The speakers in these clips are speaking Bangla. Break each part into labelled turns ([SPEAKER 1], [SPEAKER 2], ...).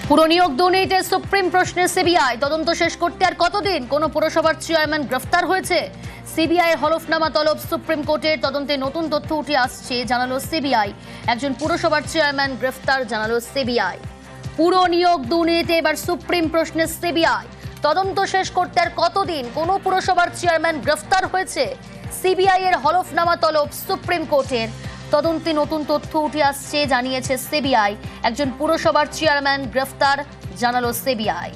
[SPEAKER 1] পুরো নিয়োগ দুর্নীতিতে সুপ্রিম প্রশ্নে সিবিআই তদন্ত শেষ করতে আর কতদিন? কোন পুরসভার চেয়ারম্যান গ্রেফতার হয়েছে? সিবিআই হলফনামা তলব সুপ্রিম কোর্টের তদন্তে নতুন তথ্য উঠে আসছে জানালো সিবিআই। একজন পুরসভার চেয়ারম্যান গ্রেফতার জানালো সিবিআই। পুরো নিয়োগ দুর্নীতিতে এবার সুপ্রিম প্রশ্নে সিবিআই তদন্ত শেষ করতে আর কতদিন? কোন পুরসভার চেয়ারম্যান গ্রেফতার হয়েছে? সিবিআই এর হলফনামা তলব সুপ্রিম কোর্টের তদন্তে নতুন তথ্য উঠে আসছে জানিয়েছে সিবিআই। একজন পুরসভার চেয়ারম্যান গ্রেফতার জানালো সিবিআই।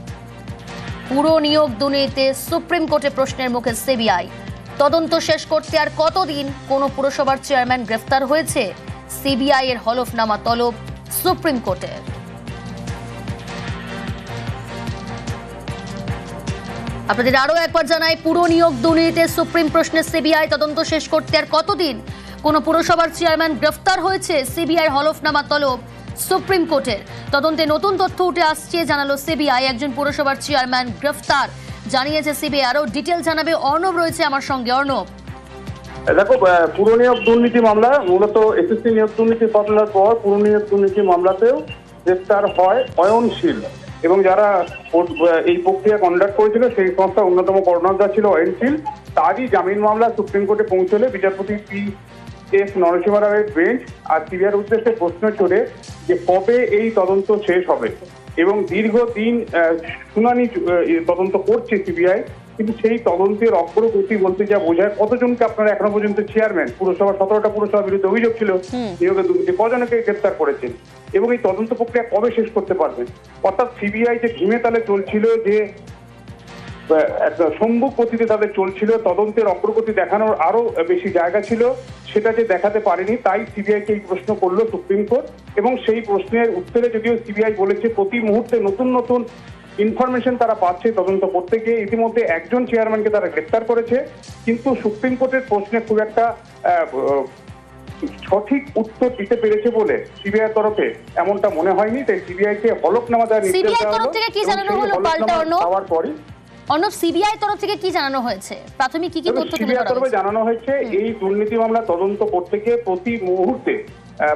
[SPEAKER 1] পুরো নিয়োগ দুর্নীতিতে সুপ্রিম কোর্টে প্রশ্নের মুখে সিবিআই তদন্ত শেষ করতে আর কতদিন? কোন পুরসভার চেয়ারম্যান গ্রেফতার হয়েছে? সিবিআই এর হলফনামা তলব সুপ্রিম কোর্টে। আপনাদের আরো একবার জানাই, পুরো নিয়োগ দুর্নীতিতে সুপ্রিম প্রশ্নে সিবিআই তদন্ত শেষ করতে আর কতদিন? কোন পুরসভার চেয়ারম্যান গ্রেফতার হয়েছে? সিবিআই হলফনামা তলব সুপ্রিম কোর্টের তদন্তে নতুন তথ্য উঠে আসছে জানালো সিবিআই। একজন পুরসভার চেয়ারম্যান গ্রেফতার জানিয়েছে সিবিআই। আরো ডিটেল জানাবে অর্ণব রয়েছে আমার সঙ্গে। অর্ণব,
[SPEAKER 2] দেখো, পুরো নিয়োগ দুর্নীতি মামলা মূলত এসএসসি নিয়োগ দুর্নীতি ঘটনার পর পুরো নিয়োগ দুর্নীতি মামলাতেও গ্রেফতার হয় অয়নশীল এবং যারা এই প্রক্রিয়া কন্ডাক্ট করেছিল সেই সংস্থার অন্যতম কর্ণধার ছিল অয়নশীল। তারই জামিন মামলা সুপ্রিম কোর্টে পৌঁছলে বিচারপতি পি.এস. নরসিংহ রায়ের বেঞ্চ আর সিবিআইয়ের উদ্দেশ্যে প্রশ্ন ছড়ে যে কবে এই তদন্ত শেষ হবে এবং দীর্ঘদিন শুনানি তদন্ত করছে সিবিআই, কিন্তু সেই তদন্তের অগ্রগতি বলতে যা বোঝায়, কতজনকে আপনারা এখনো পর্যন্ত চেয়ারম্যান পুরসভা 17টা পুরসভার বিরুদ্ধে অভিযোগ ছিল নিয়োগের দুর্নীতি, কজনকে গ্রেফতার করেছেন এবং এই তদন্ত প্রক্রিয়া কবে শেষ করতে পারবেন? অর্থাৎ সিবিআই যে ধিমে তালে চলছিল, যে একটা সম্মুখ গতিতে তাদের চলছিল, তদন্তের অগ্রগতি দেখানোর আরো বেশি জায়গা ছিল, সেটা যে দেখাতে পারেনি, তাই সিবিআইকে এই প্রশ্ন করলো সুপ্রিম কোর্ট। এবং সেই প্রশ্নের উত্তরে যদিও সিবিআই বলেছে প্রতি মুহূর্তে নতুন নতুন ইনফরমেশন তারা পাচ্ছে তদন্ত করতে গিয়ে। ইতিমধ্যে একজন চেয়ারম্যানকে তারা গ্রেফতার করেছে, কিন্তু সুপ্রিম কোর্টের প্রশ্নে খুব একটা সঠিক উত্তর দিতে পেরেছে বলে সিবিআই তরফে এমনটা মনে হয়নি। তাই সিবিআইকে হলফনামা দেওয়ার নির্দেশ দেওয়ার পরই
[SPEAKER 1] অর্ণব, সিবিআই তরফ থেকে কি জানানো হয়েছে? প্রাথমিক কি তথ্য
[SPEAKER 2] সিবিআই তরফে জানানো হয়েছে এই দুর্নীতি মামলা তদন্ত করতে গিয়ে প্রতি মুহূর্তে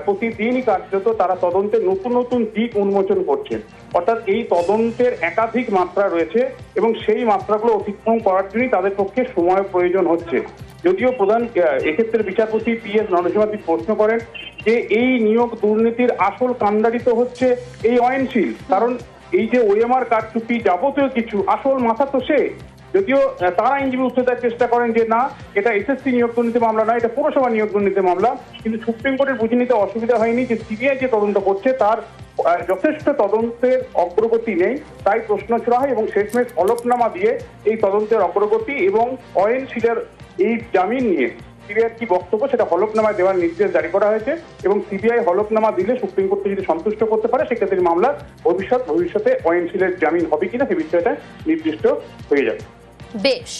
[SPEAKER 2] প্রতিদিনই কার্যত তারা তদন্তের নতুন নতুন দিক উন্মোচন করছেন। অর্থাৎ এই তদন্তের একাধিক মাত্রা রয়েছে এবং সেই মাত্রাগুলো অতিক্রম করার জন্যই তাদের পক্ষে সময় প্রয়োজন হচ্ছে। যদিও প্রধান এক্ষেত্রে বিচারপতি পি.এস. নরসিংহ প্রশ্ন করেন যে এই নিয়োগ দুর্নীতির আসল কাণ্ডারিত হচ্ছে এই অয়নশীল, কারণ এই যে ওএমআর কারচুপি যাবতীয় কিছু আসল মাথা তো সে। যদিও তারা আইনজীবী উত্তর দেওয়ার চেষ্টা করেন যে না, এটা এসএসসি নিয়োগ দুর্নীতি মামলা নয়, এটা পৌরসভা নিয়োগ দুর্নীতি মামলা। কিন্তু সুপ্রিম কোর্টের বুঝে নিতে অসুবিধা হয়নি যে সিবিআই যে তদন্ত করছে তার যথেষ্ট তদন্তের অগ্রগতি নেই, তাই প্রশ্ন ছোড়া হয় এবং শেষমেশ হলফনামা দিয়ে এই তদন্তের অগ্রগতি এবং অয়নশীলের এই জামিন নিয়ে সিবিআইয়ের কি বক্তব্য সেটা হলফনামায় দেওয়ার নির্দেশ জারি করা হয়েছে। এবং সিবিআই হলফনামা দিলে সুপ্রিম কোর্টকে যদি সন্তুষ্ট করতে পারে, সেক্ষেত্রে মামলার ভবিষ্যতে অয়নশীলের জামিন হবে কিনা সে বিষয়টা নির্দিষ্ট হয়ে যাবে।
[SPEAKER 1] বেশ।